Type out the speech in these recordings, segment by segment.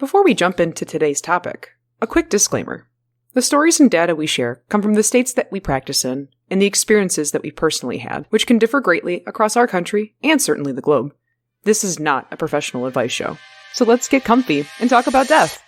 Before we jump into today's topic, a quick disclaimer. The stories and data we share come from the states that we practice in and the experiences that we personally had, which can differ greatly across our country and certainly the globe. This is not a professional advice show. So let's get comfy and talk about death.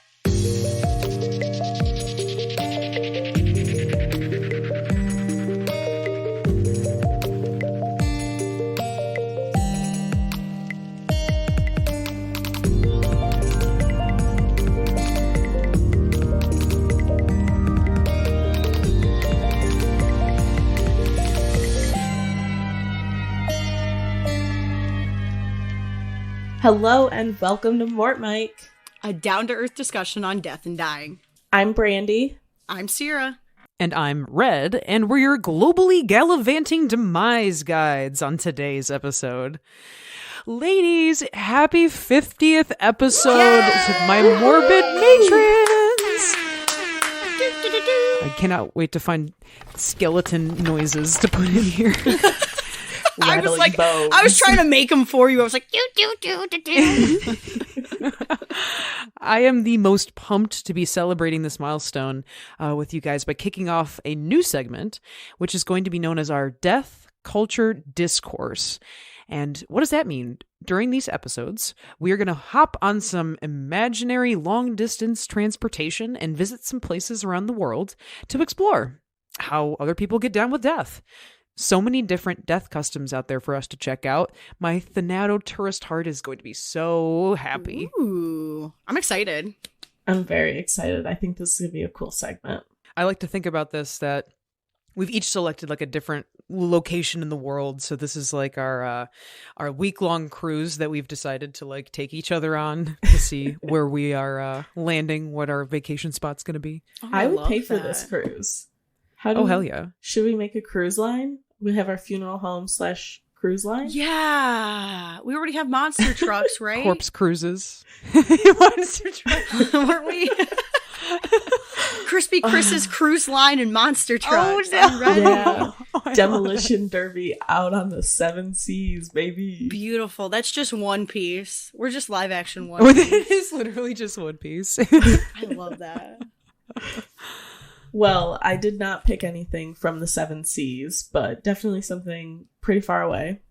Hello and welcome to Mort Mike, a down-to-earth discussion on death and dying. I'm Brandy. I'm Sierra. And I'm Red, and we're your globally gallivanting demise guides on today's episode. Ladies, happy 50th episode to my morbid matrons! I cannot wait to find skeleton noises to put in here. I was trying to make them for you. I was like, do. I am the most pumped to be celebrating this milestone with you guys by kicking off a new segment, which is going to be known as our Death Culture Discourse. And what does that mean? During these episodes, we are going to hop on some imaginary long-distance transportation and visit some places around the world to explore how other people get down with death. So many different death customs out there for us to check out. My Thanato tourist heart is going to be so happy. Ooh, I'm excited. I'm very excited. I think this is going to be a cool segment. I like to think about this, that we've each selected like a different location in the world. So this is like our week-long cruise that we've decided to like take each other on to see where we are landing, what our vacation spot's going to be. Oh, I would pay for this cruise. Hell yeah. Should we make a cruise line? We have our funeral home / cruise line? Yeah. We already have monster trucks, right? Corpse cruises. Monster trucks. Weren't we? Crispy Chris's cruise line and monster trucks. Oh, no. Yeah. Demolition derby out on the 7 seas, baby. Beautiful. That's just One Piece. We're just live action One Piece. It is literally just One Piece. I love that. Well, I did not pick anything from the 7 seas, but definitely something pretty far away.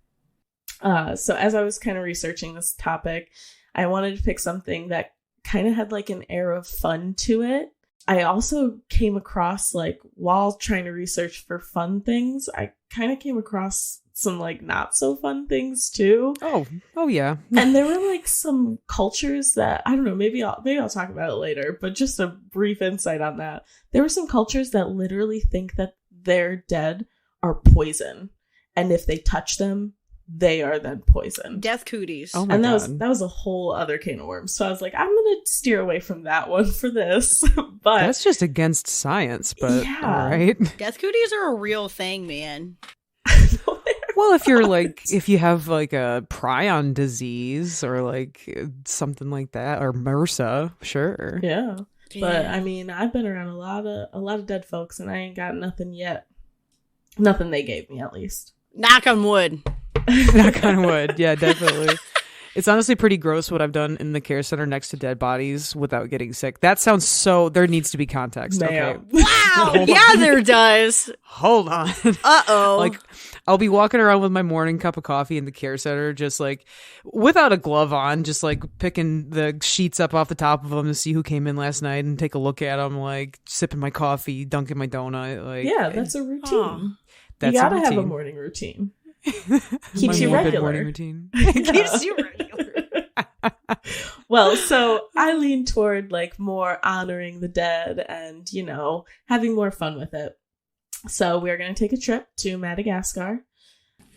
So as I was kind of researching this topic, I wanted to pick something that kind of had like an air of fun to it. I also came across, like, while trying to research for fun things, I kind of came across some like not so fun things too. Oh yeah. And there were like some cultures that, I don't know, maybe I'll talk about it later, but just a brief insight on that. There were some cultures that literally think that their dead are poison, and if they touch them, they are then poison. Death cooties. Oh my and God. that was a whole other can of worms. So I was like, I'm gonna steer away from that one for this. But that's just against science, but yeah. All right. Death cooties are a real thing, man. Well, if you have like a prion disease or like something like that, or MRSA, sure. Yeah. But I mean, I've been around a lot of dead folks, and I ain't got nothing yet. Nothing they gave me, at least. Knock on wood. Knock on wood. Yeah, definitely. It's honestly pretty gross what I've done in the care center next to dead bodies without getting sick. That sounds so... There needs to be context. Ma'am. Okay. Wow. Yeah, there does. Hold on. Uh-oh. Like, I'll be walking around with my morning cup of coffee in the care center, just like, without a glove on, just like picking the sheets up off the top of them to see who came in last night and take a look at them, like sipping my coffee, dunking my donut. Like, yeah, that's a routine. That's you gotta a routine. have a morning routine. Keeps you regular. Morning routine. Keeps you regular. Well, so I lean toward like more honoring the dead and, you know, having more fun with it. So we're going to take a trip to Madagascar.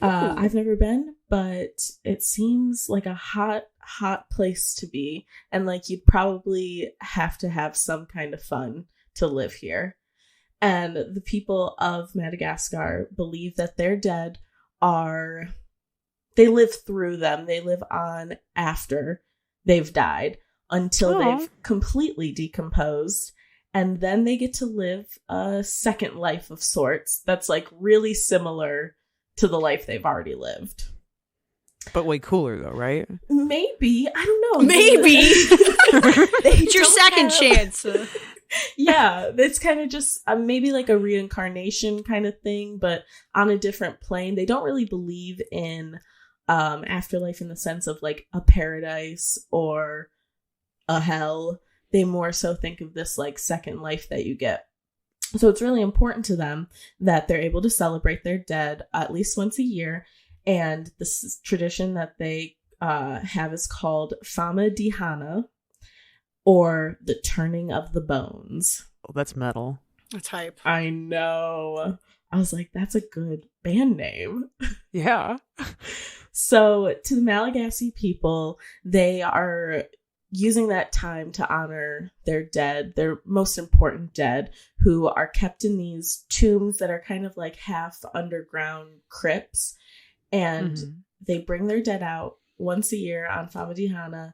I've never been, but it seems like a hot place to be. And like you'd probably have to have some kind of fun to live here. And the people of Madagascar believe that their dead they live through them. They live on after they've died until they've completely decomposed. And then they get to live a second life of sorts that's like really similar to the life they've already lived. But way cooler though, right? Maybe. I don't know. Maybe. It's your second chance. Yeah, it's kind of just maybe like a reincarnation kind of thing, but on a different plane. They don't really believe in afterlife in the sense of like a paradise or a hell. They more so think of this like second life that you get. So it's really important to them that they're able to celebrate their dead at least once a year. And this tradition that they have is called Fama Dihana, or the turning of the bones. Oh, that's metal. That's hype. I know. I was like, that's a good band name. Yeah. So to the Malagasy people, they are using that time to honor their dead, their most important dead, who are kept in these tombs that are kind of like half underground crypts. And they bring their dead out once a year on Famadihana.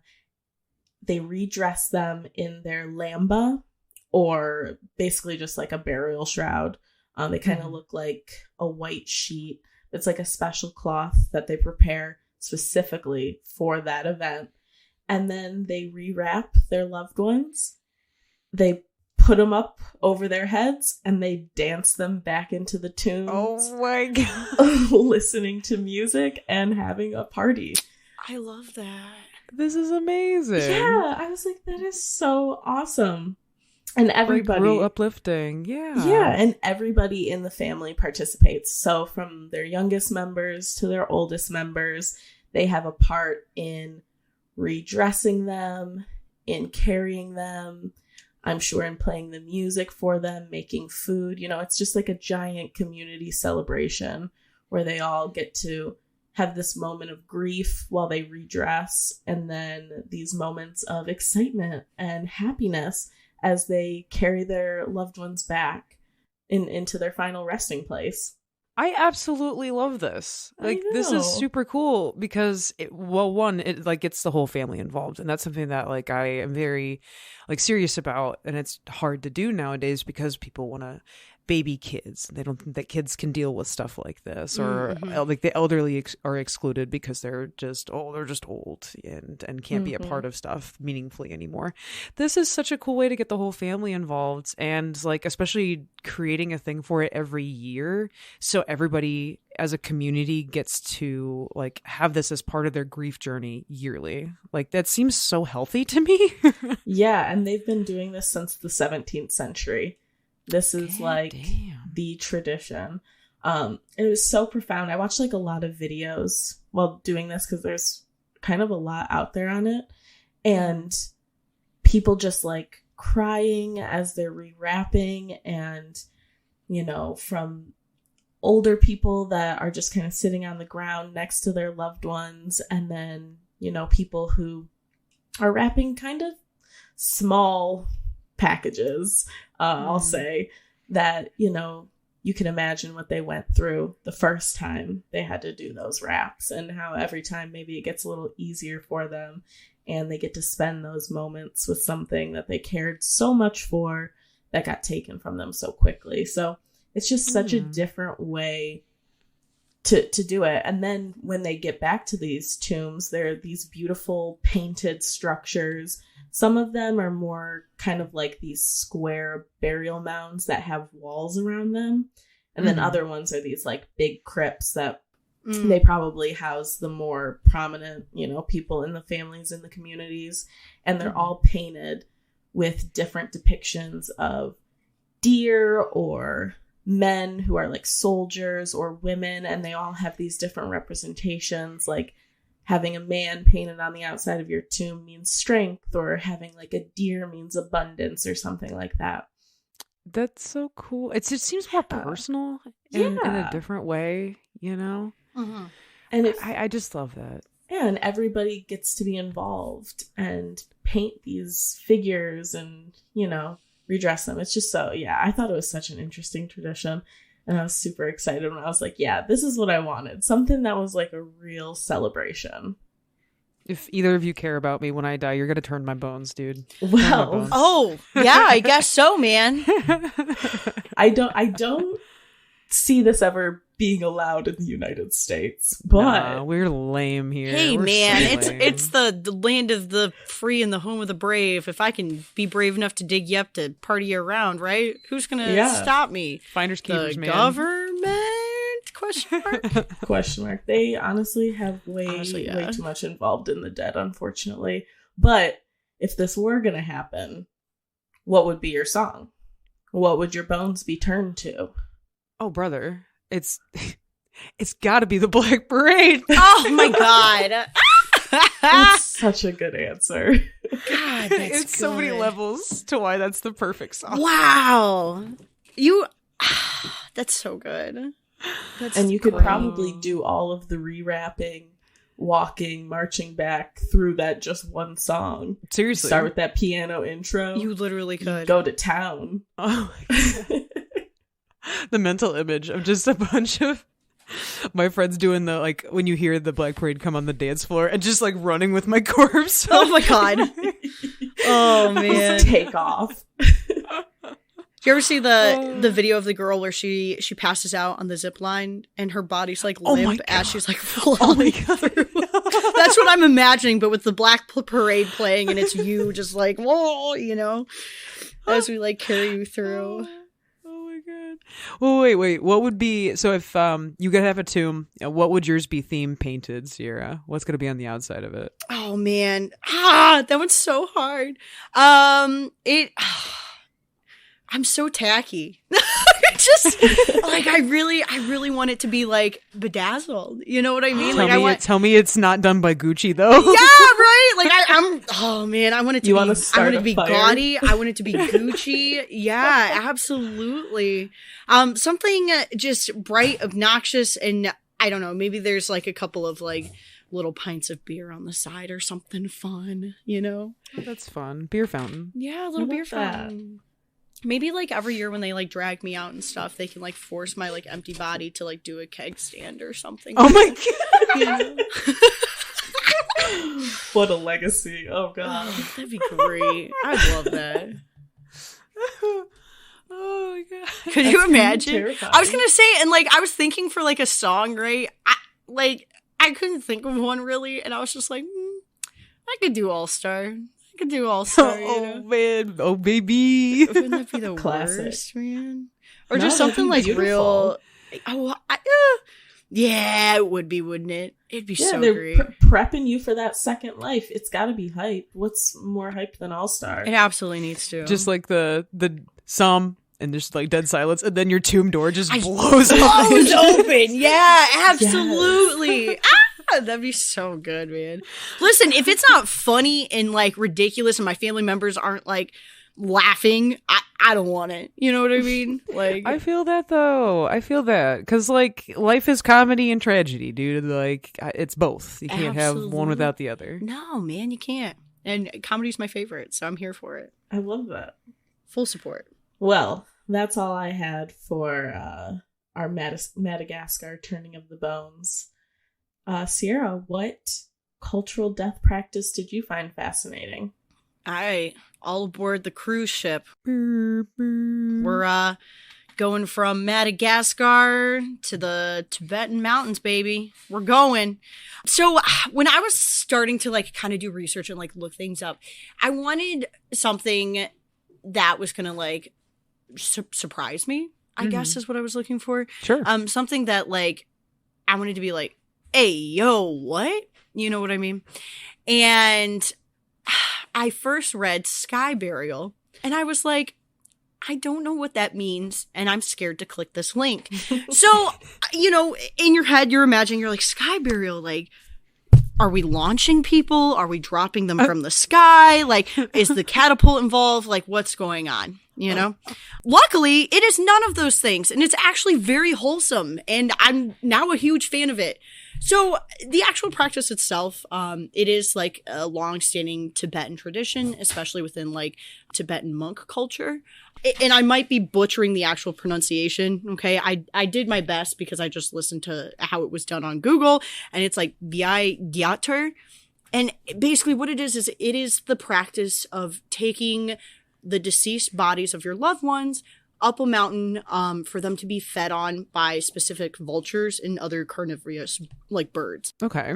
They redress them in their lamba, or basically just like a burial shroud. They kind of look like a white sheet. It's like a special cloth that they prepare specifically for that event. And then they rewrap their loved ones. They put them up over their heads and they dance them back into the tombs. Oh my God. Listening to music and having a party. I love that. This is amazing. Yeah, I was like, that is so awesome. And everybody, real uplifting. Yeah, and everybody in the family participates. So from their youngest members to their oldest members, they have a part in redressing them, in carrying them, I'm sure in playing the music for them, making food. You know, it's just like a giant community celebration where they all get to have this moment of grief while they redress, and then these moments of excitement and happiness as they carry their loved ones back into their final resting place. I absolutely love this. Like, this is super cool because it like gets the whole family involved, and that's something that like I am very like serious about, and it's hard to do nowadays because people want to baby kids. They don't think that kids can deal with stuff like this, or like the elderly are excluded because they're just old and can't be a part of stuff meaningfully anymore. This is such a cool way to get the whole family involved, and like especially creating a thing for it every year so everybody as a community gets to like have this as part of their grief journey yearly. Like, that seems so healthy to me. Yeah, and they've been doing this since the 17th century. This is the tradition. It was so profound. I watched like a lot of videos while doing this because there's kind of a lot out there on it. And people just like crying as they're rewrapping, and, you know, from older people that are just kind of sitting on the ground next to their loved ones. And then, you know, people who are wrapping kind of small packages. I'll say that, you know, you can imagine what they went through the first time they had to do those wraps, and how every time maybe it gets a little easier for them and they get to spend those moments with something that they cared so much for that got taken from them so quickly. So it's just such a different way to do it. And then when they get back to these tombs, there are these beautiful painted structures. Some of them are more kind of like these square burial mounds that have walls around them. And then other ones are these like big crypts that they probably house the more prominent, you know, people in the families in the communities. And they're all painted with different depictions of deer or men who are like soldiers or women. And they all have these different representations, like having a man painted on the outside of your tomb means strength, or having like a deer means abundance or something like that. That's so cool. It seems more personal in a different way, you know? And I just love that. Yeah, and everybody gets to be involved and paint these figures and, you know, redress them. It's just so, yeah, I thought it was such an interesting tradition. And I was super excited when I was like, yeah, this is what I wanted. Something that was like a real celebration. If either of you care about me when I die, you're going to turn my bones, dude. Well, oh, yeah, I guess so, man. I don't see this ever being allowed in the United States. But nah, we're lame here. Hey, We're man, so lame. it's the land of the free and the home of the brave. If I can be brave enough to dig you up to party you around, right? Who's gonna stop me? Finders keepers, The man. government? Question mark? Question mark. They honestly have way too much involved in the dead, unfortunately. But if this were gonna happen, what would be your song? What would your bones be turned to? Oh, brother, it's got to be the Black Parade. Oh my god. That's such a good answer. God, that's it's so many good. levels to why that's the perfect song. Wow. That's so good. And you could probably do all of the rewrapping, walking, marching back through that just one song. Seriously. Start with that piano intro. You literally could. Go to town. Oh my God. The mental image of just a bunch of my friends doing the, like, when you hear the Black Parade come on the dance floor and just like running with my corpse. Oh my god. Oh man. Just take off. Do you ever see the video of the girl where she passes out on the zip line and her body's like limp as she's like falling through? That's what I'm imagining, but with the Black Parade playing and it's you just like, whoa, you know, as we like carry you through. Oh my god. Well, wait. What would be, so if you could have a tomb, what would yours be theme painted, Sierra? What's going to be on the outside of it? Oh man. That one's so hard. I'm so tacky. Just like I really want it to be like bedazzled. You know what I mean? Tell me it's not done by Gucci though. Yeah, right. Like I'm. Oh man, I want it to be. I want it to be fire? gaudy. I want it to be Gucci. Yeah, absolutely. Something just bright, obnoxious, and I don't know. Maybe there's like a couple of like little pints of beer on the side or something fun. You know? Oh, that's fun. Beer fountain. Yeah, a little beer fountain. Maybe like every year when they like drag me out and stuff, they can like force my like empty body to like do a keg stand or something. Oh my god! You know? What a legacy! Oh god, that'd be great. I'd love that. Oh my god! Could you imagine? Terrifying. I was gonna say, and like I was thinking for like a song, right? I couldn't think of one really, and I was just like, I could do All Star. Could do All Star. Oh man, oh baby. Wouldn't that be the Classic. worst, man? Or No, just something like beautiful. real. Yeah, it would be, wouldn't it? It'd be so they're great. Prepping you for that second life. It's got to be hype. What's more hype than All Star? It absolutely needs to. Just like the psalm and just like dead silence, and then your tomb door just blows open. Open. Yeah, absolutely. Yes. That'd be so good, man. Listen, if it's not funny and like ridiculous and my family members aren't like laughing, I don't want it. You know what I mean? Like, I feel that though. I feel that because like life is comedy and tragedy, dude. Like it's both. You can't have one without the other. No, man, you can't. And comedy's my favorite, so I'm here for it. I love that. Full support. Well, that's all I had for our Madagascar turning of the bones. Sierra, what cultural death practice did you find fascinating? All right, all aboard the cruise ship. We're going from Madagascar to the Tibetan mountains, baby. We're going. So when I was starting to like kind of do research and like look things up, I wanted something that was gonna like surprise me, I guess is what I was looking for. Sure. Something that like I wanted to be like, hey, yo, what? You know what I mean? And I first read Sky Burial, and I was like, I don't know what that means, and I'm scared to click this link. So, you know, in your head, you're imagining, you're like, Sky Burial, like, are we launching people? Are we dropping them from the sky? Like, is the catapult involved? Like, what's going on? You know? Luckily, it is none of those things, and it's actually very wholesome, and I'm now a huge fan of it. So the actual practice itself, it is like a long-standing Tibetan tradition, especially within like Tibetan monk culture. And I might be butchering the actual pronunciation, okay? I did my best because I just listened to how it was done on Google, and it's like Vyai Gyatar. And basically what it is it is the practice of taking the deceased bodies of your loved ones, up a mountain for them to be fed on by specific vultures and other carnivorous like birds. Okay.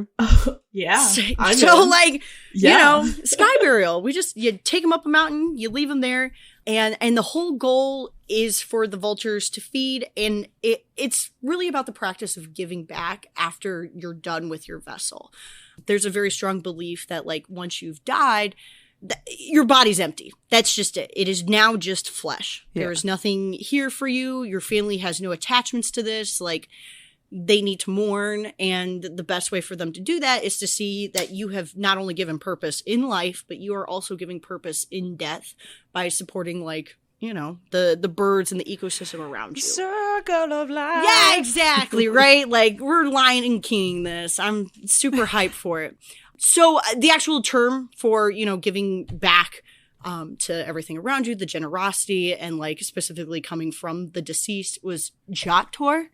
Yeah. So like, you know, sky burial. You take them up a mountain, you leave them there, and the whole goal is for the vultures to feed, and it's really about the practice of giving back after you're done with your vessel. There's a very strong belief that like once you've died, your body's empty. That's just it. It is now just flesh. Yeah. There is nothing here for you. Your family has no attachments to this. Like, they need to mourn. And the best way for them to do that is to see that you have not only given purpose in life, but you are also giving purpose in death by supporting, like, you know, the birds and the ecosystem around you. Circle of life. Yeah, exactly. Right? Like, we're Lion King this. I'm super hyped for it. So the actual term for, you know, giving back to everything around you, the generosity, and like specifically coming from the deceased was Jattor.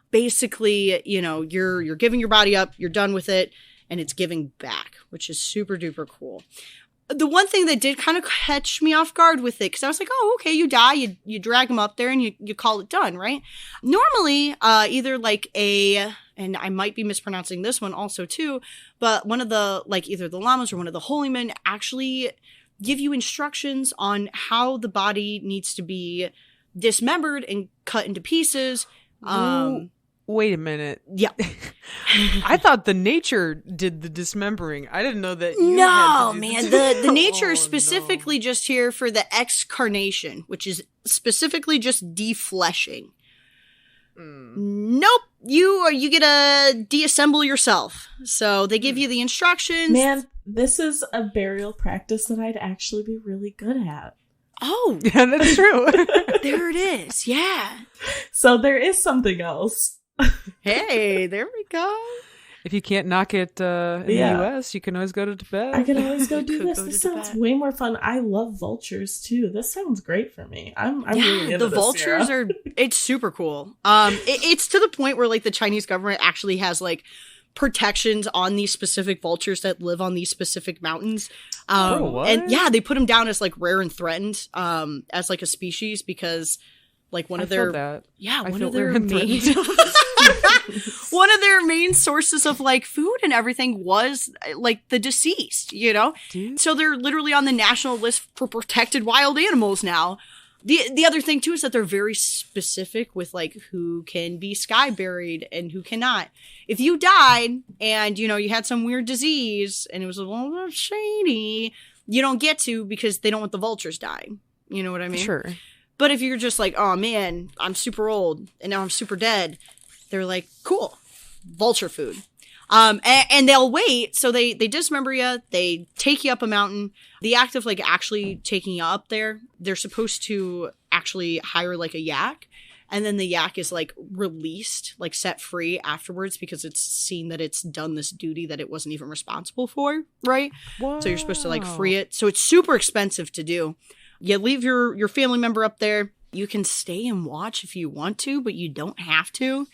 Basically, you know, you're giving your body up, you're done with it, and it's giving back, which is super duper cool. The one thing that did kind of catch me off guard with it, because I was like, oh, okay, you die, you drag them up there, and you call it done, right? Normally, either like and I might be mispronouncing this one also too, but one of the, like either the lamas or one of the holy men actually give you instructions on how the body needs to be dismembered and cut into pieces. Wait a minute. Yeah. I thought the nature did the dismembering. I didn't know that you No, had to do man. The nature is specifically just here for the excarnation, which is specifically just defleshing. Nope. You get to deassemble yourself. So they give you the instructions. Man, this is a burial practice that I'd actually be really good at. Oh. Yeah, that's true. There it is. Yeah. So there is something else. Hey, there we go. If you can't knock it in the U.S., you can always go to Tibet. I can always go do this. This sounds way more fun. I love vultures too. This sounds great for me. I'm really into the this, vultures Sarah. it's super cool. It's to the point where like the Chinese government actually has like protections on these specific vultures that live on these specific mountains. What? And yeah, they put them down as like rare and threatened as like a species because like one of their one of their main sources of like food and everything was like the deceased, you know? Dude. So they're literally on the national list for protected wild animals now. The other thing too is that they're very specific with like who can be sky buried and who cannot. If you died and you know you had some weird disease and it was a little shady, you don't get to because they don't want the vultures dying. You know what I mean? Sure. But if you're just like, oh man, I'm super old and now I'm super dead, they're like, cool, vulture food. And they'll wait. So they dismember you. They take you up a mountain. The act of like actually taking you up there, they're supposed to actually hire like a yak. And then the yak is like released, like set free afterwards because it's seen that it's done this duty that it wasn't even responsible for. Right. Wow. So you're supposed to like free it. So it's super expensive to do. You leave your family member up there. You can stay and watch if you want to, but you don't have to.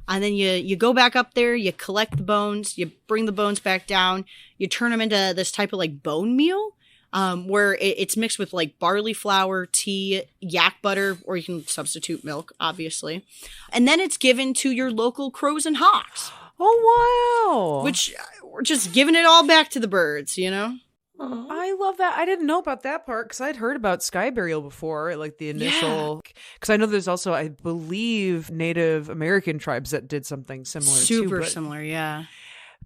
And then you go back up there, you collect the bones, you bring the bones back down, you turn them into this type of like bone meal, where it's mixed with like barley flour, tea, yak butter, or you can substitute milk, obviously. And then it's given to your local crows and hawks. Oh, wow. Which we're just giving it all back to the birds, you know? I love that. I didn't know about that part because I'd heard about sky burial before, like the initial. Because I know there's also, I believe, Native American tribes that did something similar. Super too, similar, yeah.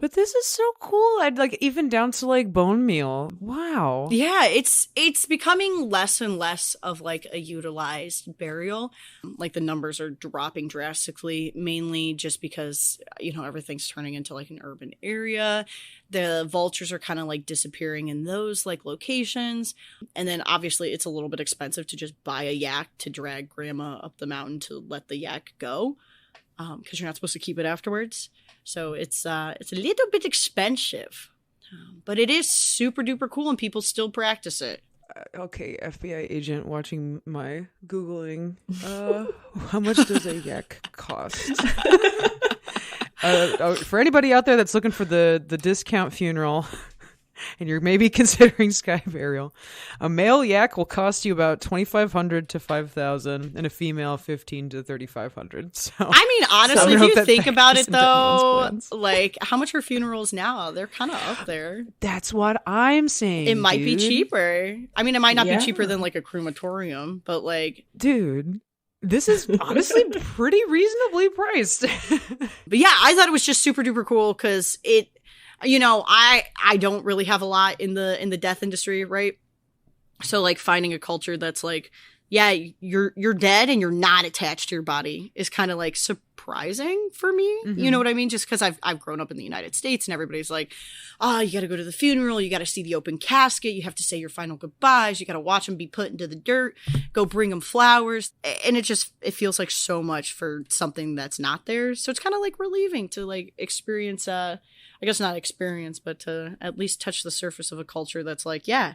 But this is so cool. I'd like even down to like bone meal. Wow. Yeah, it's becoming less and less of like a utilized burial. Like the numbers are dropping drastically, mainly just because, you know, everything's turning into like an urban area. The vultures are kind of like disappearing in those like locations. And then obviously it's a little bit expensive to just buy a yak to drag grandma up the mountain to let the yak go. Because you're not supposed to keep it afterwards. So it's a little bit expensive, but it is super duper cool and people still practice it. Okay, FBI agent watching my Googling. How much does a yak cost? For anybody out there that's looking for the discount funeral, and you're maybe considering sky burial, a male yak will cost you about $2,500 to $5,000, and a female $1,500 to $3,500. So I mean, honestly, so if you think about it, factors into everyone's though, plans. like, how much are funerals now? They're kind of up there. That's what I'm saying. It might be dude. cheaper. I mean, it might not Yeah. be cheaper than like a crematorium, but like, Dude. This is honestly pretty reasonably priced. but yeah, I thought it was just super duper cool because it, you know, I don't really have a lot in the death industry, right? So like finding a culture that's like, yeah, you're dead and you're not attached to your body is kind of like surprising for me. Mhm. You know what I mean? Just because I've grown up in the United States and everybody's like, oh, you got to go to the funeral, you got to see the open casket, you have to say your final goodbyes, you got to watch them be put into the dirt, go bring them flowers, and it feels like so much for something that's not there. So it's kind of like relieving to like experience. I guess not experience, but to at least touch the surface of a culture that's like, yeah,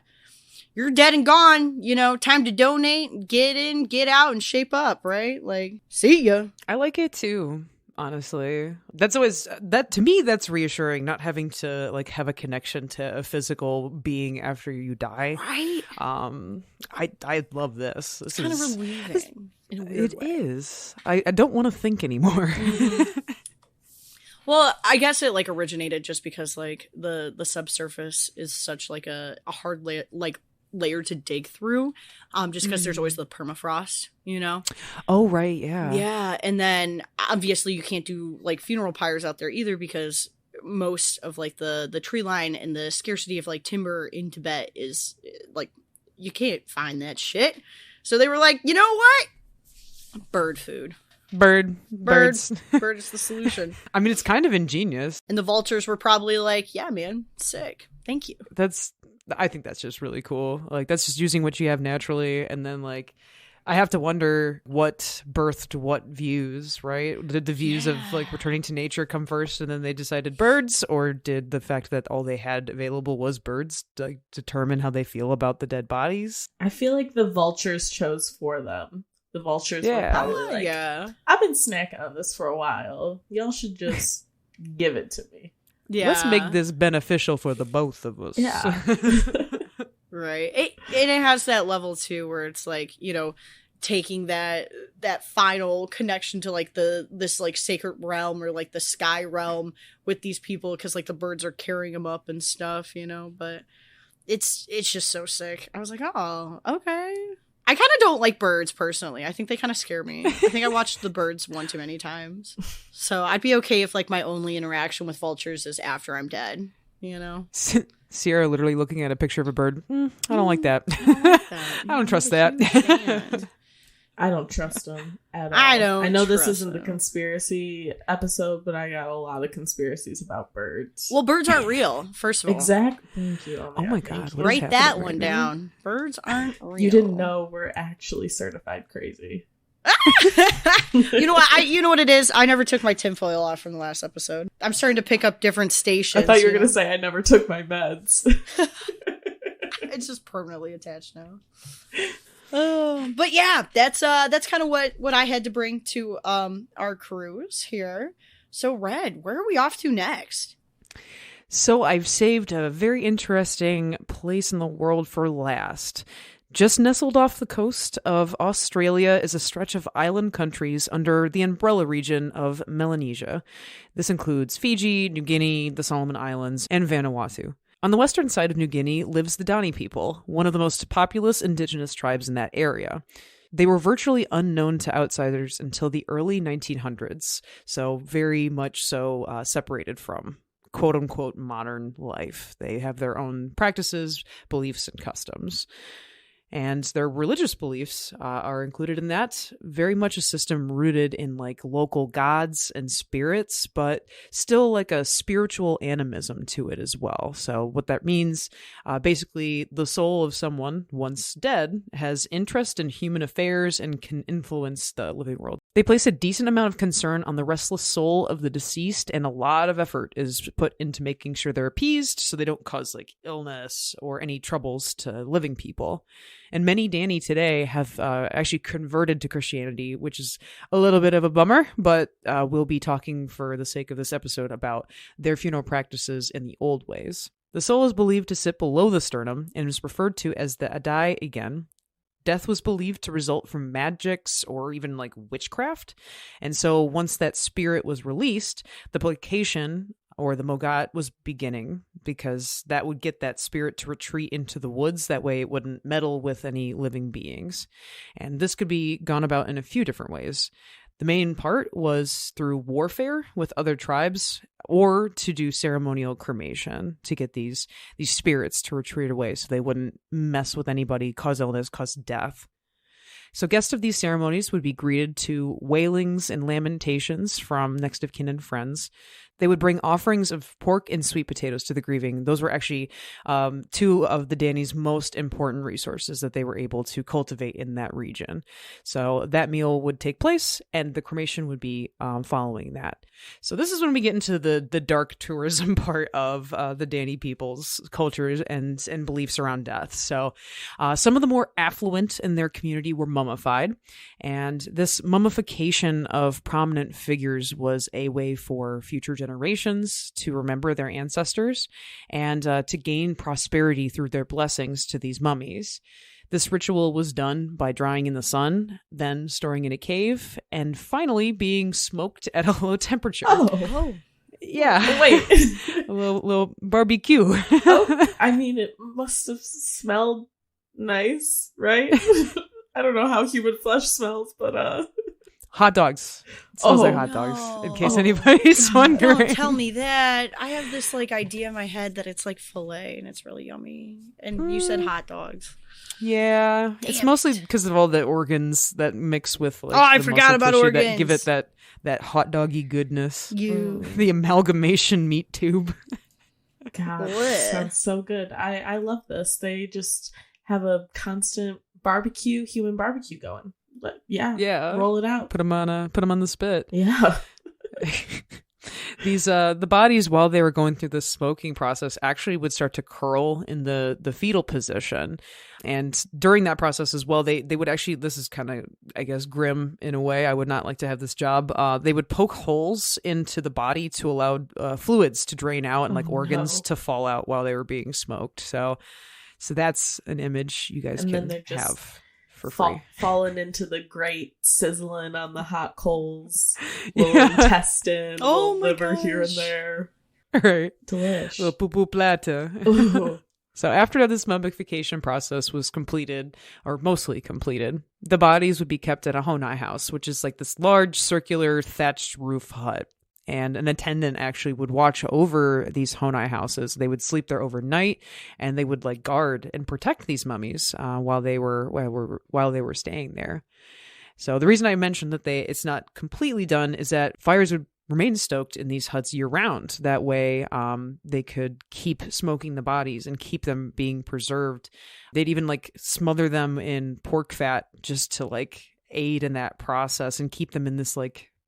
you're dead and gone, you know, time to donate, get in, get out, and shape up, right? Like, see ya. I like it too, honestly. That's always, that to me, that's reassuring, not having to like have a connection to a physical being after you die. Right? I love this. This Kind of is relieving. In a weird it way. is. I don't want to think anymore. Well, I guess it like originated just because like the subsurface is such like a hard layer to dig through, just because there's always the permafrost, you know. Oh right, yeah. Yeah, and then obviously you can't do like funeral pyres out there either because most of like the tree line and the scarcity of like timber in Tibet is like you can't find that shit. So they were like, you know what? Bird food. Birds. Bird is the solution. I mean, it's kind of ingenious. And the vultures were probably like, yeah, man, sick. Thank you. I think that's just really cool. Like, that's just using what you have naturally. And then, like, I have to wonder what birthed what views, right? Did the views of, like, returning to nature come first and then they decided birds? Or did the fact that all they had available was birds like, determine how they feel about the dead bodies? I feel like the vultures chose for them. The vultures were probably like, yeah. I've been snacking on this for a while. Y'all should just give it to me. Yeah. Let's make this beneficial for the both of us. Yeah. Right. And it has that level too where it's like, you know, taking that final connection to like this like sacred realm or like the sky realm with these people because like the birds are carrying them up and stuff, you know, but it's just so sick. I was like, oh, okay. I kind of don't like birds personally. I think they kind of scare me. I think I watched the birds one too many times. So I'd be okay if like my only interaction with vultures is after I'm dead, you know? Sierra literally looking at a picture of a bird. I don't like that. I don't like that. I don't trust that. I don't trust them at all. I don't I know this trust isn't the them. conspiracy episode, but I got a lot of conspiracies about birds. Well, birds aren't real, first of all. Exactly. Thank you. Oh my thank God, you. what is Write happening that right one now? down. Birds aren't real. You didn't know we're actually certified crazy. You know what? You know what it is? I never took my tinfoil off from the last episode. I'm starting to pick up different stations. I thought you were know? going to say I never took my meds. It's just permanently attached now. But yeah, that's kind of what I had to bring to our cruise here. So Red, where are we off to next? So I've saved a very interesting place in the world for last. Just nestled off the coast of Australia is a stretch of island countries under the umbrella region of Melanesia. This includes Fiji, New Guinea, the Solomon Islands, and Vanuatu. On the western side of New Guinea lives the Dani people, one of the most populous indigenous tribes in that area. They were virtually unknown to outsiders until the early 1900s, so very much so separated from quote-unquote modern life. They have their own practices, beliefs, and customs. And their religious beliefs are included in that. Very much a system rooted in like local gods and spirits, but still like a spiritual animism to it as well. So what that means, basically the soul of someone once dead has interest in human affairs and can influence the living world. They place a decent amount of concern on the restless soul of the deceased, and a lot of effort is put into making sure they're appeased so they don't cause like illness or any troubles to living people. And many Dani today have actually converted to Christianity, which is a little bit of a bummer, but we'll be talking for the sake of this episode about their funeral practices in the old ways. The soul is believed to sit below the sternum and is referred to as the Adai again. Death was believed to result from magics or even like witchcraft. And so once that spirit was released, the placation or the Mogat was beginning, because that would get that spirit to retreat into the woods. That way it wouldn't meddle with any living beings. And this could be gone about in a few different ways. The main part was through warfare with other tribes, or to do ceremonial cremation to get these spirits to retreat away so they wouldn't mess with anybody, cause illness, cause death. So guests of these ceremonies would be greeted to wailings and lamentations from next of kin and friends. They would bring offerings of pork and sweet potatoes to the grieving. Those were actually two of the Dani's most important resources that they were able to cultivate in that region. So that meal would take place, and the cremation would be following that. So this is when we get into the dark tourism part of the Dani people's cultures and beliefs around death. So some of the more affluent in their community were mummified, and this mummification of prominent figures was a way for future generations to remember their ancestors and to gain prosperity through their blessings to these mummies. This ritual was done by drying in the sun, then storing in a cave, and finally being smoked at a low temperature. Oh. Yeah. Wait. a little barbecue. I mean, it must have smelled nice, right? I don't know how human flesh smells, but hot dogs. It smells like hot dogs, in case anybody's wondering. Don't tell me that. I have this like idea in my head that it's like filet and it's really yummy. And you said hot dogs. Yeah. It's mostly because of all the organs that mix with like, I forgot about organs. That give it that hot doggy goodness. You. The amalgamation meat tube. God, sounds so good. I love this. They just have a constant human barbecue going. But yeah, roll it out. Put them on the spit. Yeah. These the bodies, while they were going through the smoking process, actually would start to curl in the fetal position, and during that process as well, they would actually, this is kind of, I guess, grim in a way. I would not like to have this job. They would poke holes into the body to allow fluids to drain out and organs to fall out while they were being smoked. So that's an image you guys can have. Falling into the grate, sizzling on the hot coals, little intestine, little liver here and there. Right. Delish. Little poo-poo platter. So after this mummification process was completed, or mostly completed, the bodies would be kept at a honai house, which is like this large circular thatched roof hut. And an attendant actually would watch over these honai houses. They would sleep there overnight, and they would guard and protect these mummies while they were staying there. So the reason I mentioned that it's not completely done is that fires would remain stoked in these huts year round. That way, they could keep smoking the bodies and keep them being preserved. They'd even smother them in pork fat just to aid in that process and keep them in this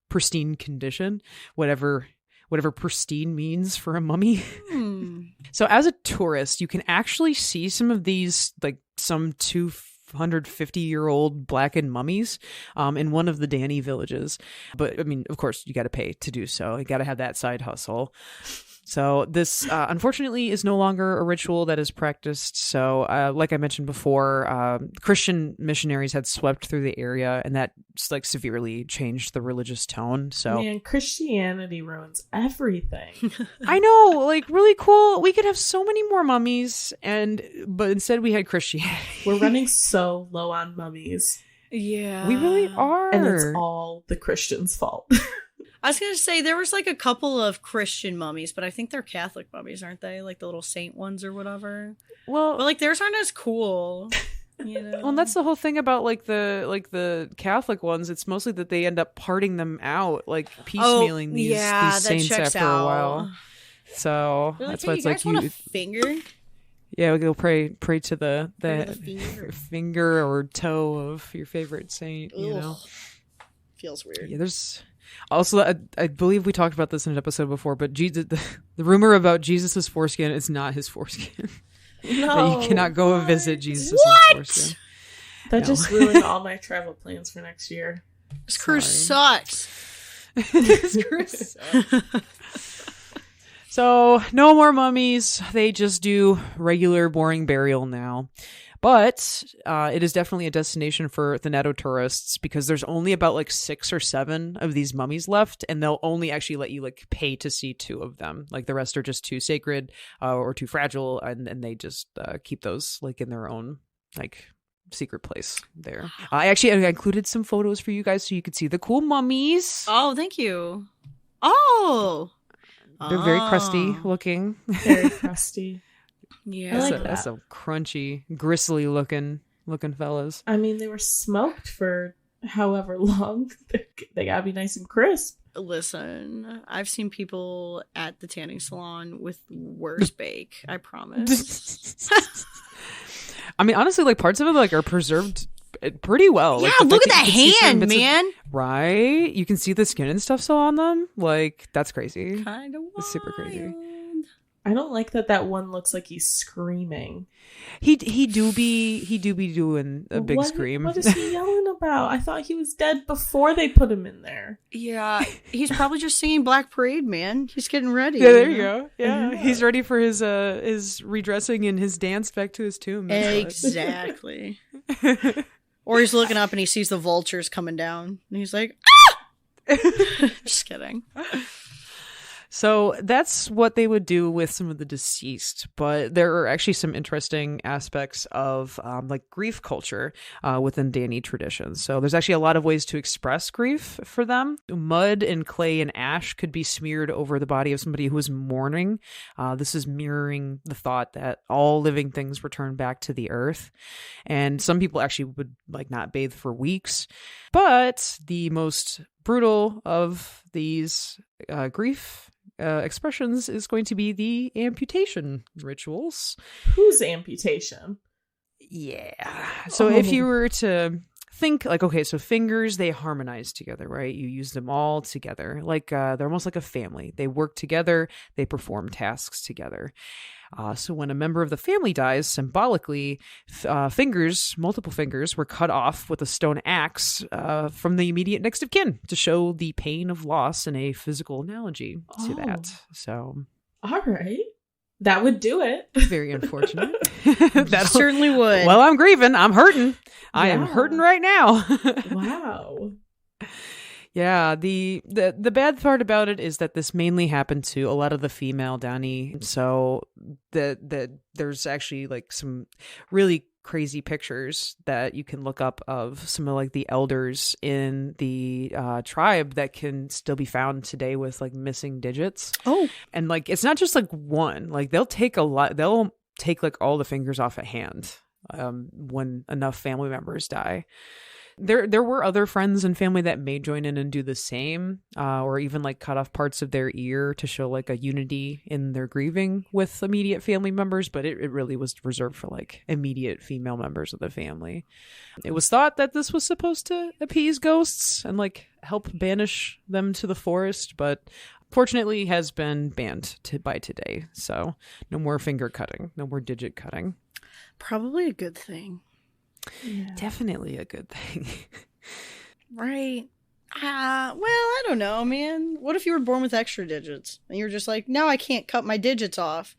pristine condition, whatever pristine means for a mummy. So as a tourist, you can actually see some of these, some 250-year-old blackened mummies in one of the Dani villages. But I mean, of course, you got to pay to do so. You got to have that side hustle. So this, unfortunately, is no longer a ritual that is practiced. So like I mentioned before, Christian missionaries had swept through the area, and that severely changed the religious tone. So man, Christianity ruins everything. I know, really cool. We could have so many more mummies, but instead we had Christianity. We're running so low on mummies. Yeah. We really are. And it's all the Christians' fault. I was going to say, there was a couple of Christian mummies, but I think they're Catholic mummies, aren't they? The little saint ones or whatever. Well, but theirs aren't as cool. You know? Well, and that's the whole thing about the Catholic ones. It's mostly that they end up parting them out, piecemealing these saints after a while. So that's why it's you guys want a finger? Yeah, we go pray to the finger or toe of your favorite saint. Ugh. You know, feels weird. Yeah, there's. Also, I believe we talked about this in an episode before, but the rumor about Jesus's foreskin is not his foreskin. No, that you cannot go and visit Jesus' foreskin. That just ruined all my travel plans for next year. This cruise sucks. This cruise sucks. So no more mummies. They just do regular boring burial now. But it is definitely a destination for Thanato tourists because there's only about like 6 or 7 of these mummies left, and they'll only actually let you like pay to see 2 of them. Like the rest are just too sacred or too fragile, and they just keep those like in their own like secret place there. I included some photos for you guys so you could see the cool mummies. Oh, thank you. Oh, They're very crusty looking. Very crusty. Yeah, I like that. That's some crunchy, gristly looking fellas. I mean, they were smoked for however long. They gotta be nice and crisp. Listen, I've seen people at the tanning salon with worse bake. I promise. I mean, honestly, like parts of it like are preserved pretty well. Yeah, Like, look at you that can see certain hand, bits of- man. right? You can see the skin and stuff still on them. Like that's crazy. Kind of It's super crazy. I don't like that one looks like he's screaming. He do be doing a big scream. What is he yelling about? I thought he was dead before they put him in there. Yeah, he's probably just singing Black Parade, man. He's getting ready. Yeah, there you go. Yeah. He's ready for his redressing and his dance back to his tomb. Exactly. Or he's looking up and he sees the vultures coming down, and he's like, "Ah!" Just kidding. So that's what they would do with some of the deceased, but there are actually some interesting aspects of like grief culture within Dani traditions. So there's actually a lot of ways to express grief for them. Mud and clay and ash could be smeared over the body of somebody who is mourning. This is mirroring the thought that all living things return back to the earth. And some people actually would like not bathe for weeks. But the most brutal of these grief expressions is going to be the amputation rituals. Whose amputation? Yeah. So if you were to think like, okay, so fingers, they harmonize together, right? You use them all together. Like they're almost like a family. They work together. They perform tasks together. So when a member of the family dies, symbolically, multiple fingers, were cut off with a stone axe from the immediate next of kin to show the pain of loss in a physical analogy to that. So, all right, that would do it. Very unfortunate. That certainly would. Well, I'm grieving. I'm hurting. I am hurting right now. Wow. Yeah, the bad part about it is that this mainly happened to a lot of the female Dani. So there's actually like some really crazy pictures that you can look up of some of like the elders in the tribe that can still be found today with like missing digits. Oh, and like it's not just like one. Like they'll take like all the fingers off a hand when enough family members die. There were other friends and family that may join in and do the same, or even like cut off parts of their ear to show like a unity in their grieving with immediate family members, but it really was reserved for like immediate female members of the family. It was thought that this was supposed to appease ghosts and like help banish them to the forest, but fortunately has been banned by today. So no more finger cutting, no more digit cutting. probably a good thing. Yeah. Definitely a good thing. Right. Well, I don't know, man. What if you were born with extra digits and you're just like, now I can't cut my digits off?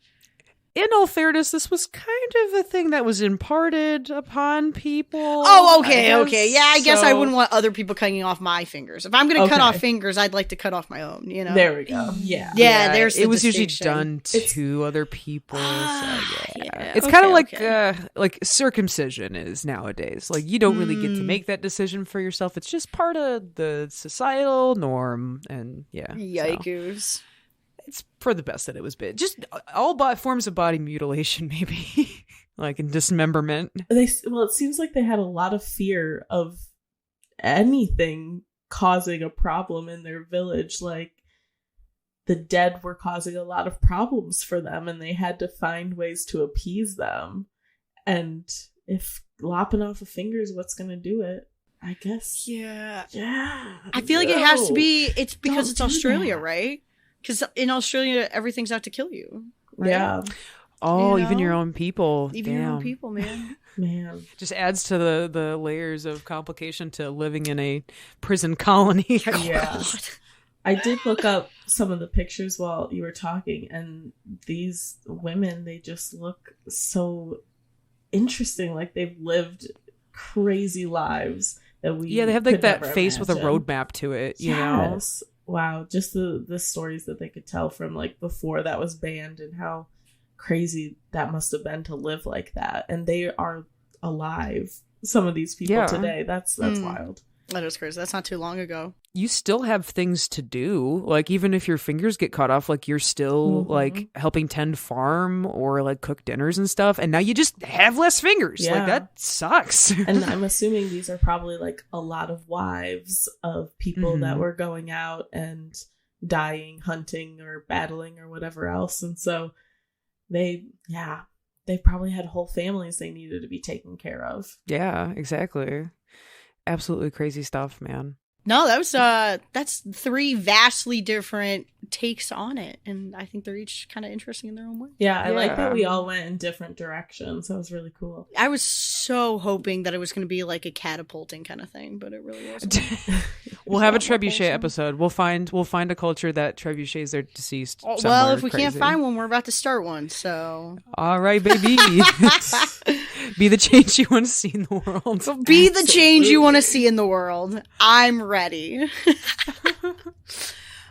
In all fairness, this was kind of a thing that was imparted upon people. Oh, okay. Yeah, I guess I So- wouldn't want other people cutting off my fingers. If I'm going to cut off fingers, I'd like to cut off my own, you know? There we go. Yeah. Yeah, there's the it was usually distinction. done to other people. So Yeah, it's okay, kind of like okay. like circumcision is nowadays. Like you don't really get to make that decision for yourself. It's just part of the societal norm, and yeah, so Yikers. it's for the best that it was bit. Just all forms of body mutilation, maybe like in dismemberment. It seems like they had a lot of fear of anything causing a problem in their village. Like the dead were causing a lot of problems for them, and they had to find ways to appease them. And if lopping off a finger is what's going to do it, I guess. Yeah. Yeah. I feel like it has to be, it's because Don't it's do Australia, that. right? Because in Australia, everything's out to kill you. Right? Yeah. Oh, You even your know? own people. Even your own Damn. people, man. Man. Just adds to the layers of complication to living in a prison colony. Yeah. I did look up some of the pictures while you were talking, and these women, they just look so interesting. Like they've lived crazy lives that we they have like could that never face imagine. with a roadmap to it, you know? Yes. Wow, just the stories that they could tell from like before that was banned, and how crazy that must have been to live like that. And they are alive, some of these people today. That's wild. That is crazy. That's not too long ago. You still have things to do. Like, even if your fingers get cut off, like, you're still, like, helping tend farm or, like, cook dinners and stuff. And now you just have less fingers. Yeah. Like, that sucks. And I'm assuming these are probably, like, a lot of wives of people that were going out and dying, hunting, or battling, or whatever else. And so they probably had whole families they needed to be taken care of. Yeah, exactly. Absolutely crazy stuff, man. No, that's 3 vastly different takes on it, and I think they're each kind of interesting in their own way. Yeah, I like that we all went in different directions. That was really cool. I was so hoping that it was going to be like a catapulting kind of thing, but it really wasn't. We'll have a trebuchet episode. We'll find a culture that trebuchets their deceased. Well, if we can't find one, we're about to start one. So, all right, baby, be the change you want to see in the world. Be the change you want to see in the world. I'm ready.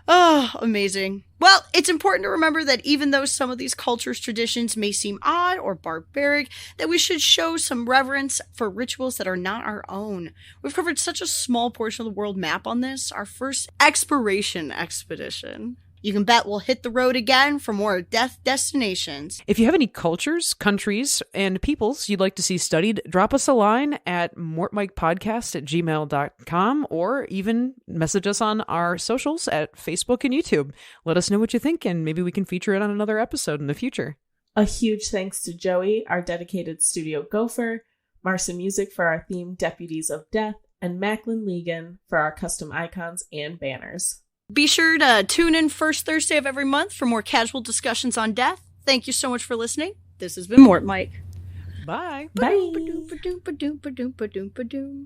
Oh, amazing. Well, it's important to remember that even though some of these cultures' traditions may seem odd or barbaric, that we should show some reverence for rituals that are not our own. We've covered such a small portion of the world map on this, our first exploration expedition. You can bet we'll hit the road again for more death destinations. If you have any cultures, countries, and peoples you'd like to see studied, drop us a line at mortmikepodcast@gmail.com, or even message us on our socials at Facebook and YouTube. Let us know what you think, and maybe we can feature it on another episode in the future. A huge thanks to Joey, our dedicated studio gopher, Marsa Music for our theme Deputies of Death, and Macklin Legan for our custom icons and banners. Be sure to tune in first Thursday of every month for more casual discussions on death. Thank you so much for listening. This has been Mort Mike. Bye. Bye. Ba-doom, ba-doom, ba-doom, ba-doom, ba-doom, ba-doom.